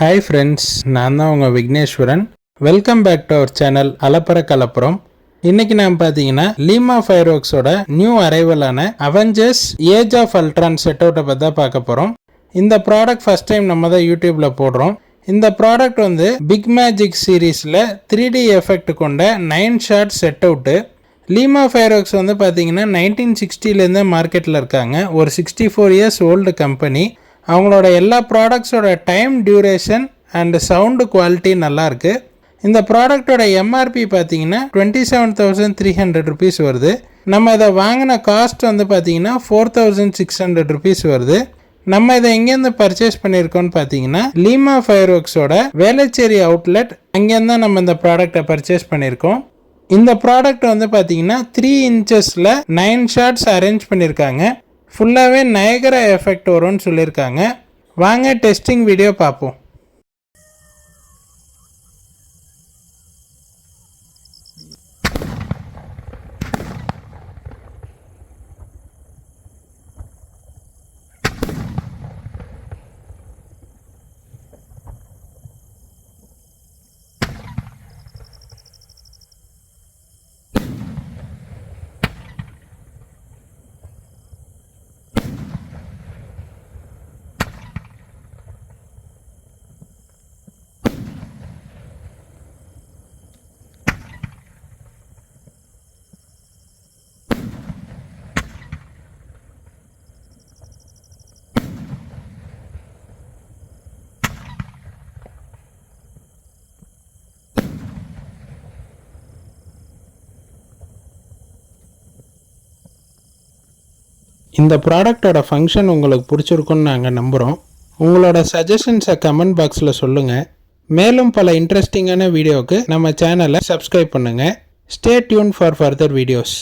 Hi friends, நான் தான் உங்கள் Vigneshwaran. Welcome back to our channel Alappara Kalappuram. இன்னைக்கு நாம் பார்த்தீங்கன்னா லீமா ஃபயர்வொர்க்ஸோட நியூ அரைவலான அவெஞ்சர்ஸ் ஏஜ் ஆஃப் அல்ட்ரான் செட்டவுட்டை பற்றி தான் பார்க்க போகிறோம். இந்த ப்ராடக்ட் ஃபஸ்ட் டைம் நம்ம தான் யூடியூப்பில் போடுறோம். இந்த ப்ராடக்ட் வந்து பிக் மேஜிக் சீரீஸில் 3D எஃபெக்ட் கொண்ட 9 ஷாட் செட்டவுட்டு. லீமா ஃபயர்வொர்க்ஸ் வந்து பார்த்தீங்கன்னா 1960லேருந்தே மார்க்கெட்டில் இருக்காங்க. ஒரு 64 இயர்ஸ் ஓல்டு கம்பெனி. அவங்களோட எல்லா ப்ராடக்ட்ஸோட time duration and sound quality நல்லாயிருக்கு. இந்த ப்ராடக்டோட எம்ஆர்பி பார்த்தீங்கன்னா 27,300 ருபீஸ் வருது. நம்ம இதை வாங்கின காஸ்ட் வந்து பார்த்தீங்கன்னா 4,600 ருபீஸ் வருது. நம்ம இதை எங்கேருந்து பர்ச்சேஸ் பண்ணியிருக்கோம்னு பார்த்தீங்கன்னா லீமா ஃபயர்வொர்க்ஸோட வேலச்சேரி அவுட்லெட், அங்கேருந்து தான் நம்ம இந்த ப்ராடக்டை பர்ச்சேஸ் பண்ணியிருக்கோம். இந்த ப்ராடக்ட் வந்து பார்த்தீங்கன்னா 3 இன்ச்சஸில் 9 ஷாட்ஸ் அரேஞ்ச் பண்ணியிருக்காங்க. ஃபுல்லாகவே நயகரா எஃபெக்ட் வரும்னு சொல்லியிருக்காங்க. வாங்க டெஸ்டிங் வீடியோ பார்ப்போம். இந்த ப்ராடக்டோட ஃபங்க்ஷன் உங்களுக்கு பிடிச்சிருக்குன்னு நாங்கள் நம்புகிறோம். உங்களோட சஜஷன்ஸை கமெண்ட் பாக்ஸில் சொல்லுங்கள். மேலும் பல இன்ட்ரெஸ்டிங்கான வீடியோவுக்கு நம்ம சேனலை சப்ஸ்கிரைப் பண்ணுங்கள். Stay tune for further videos.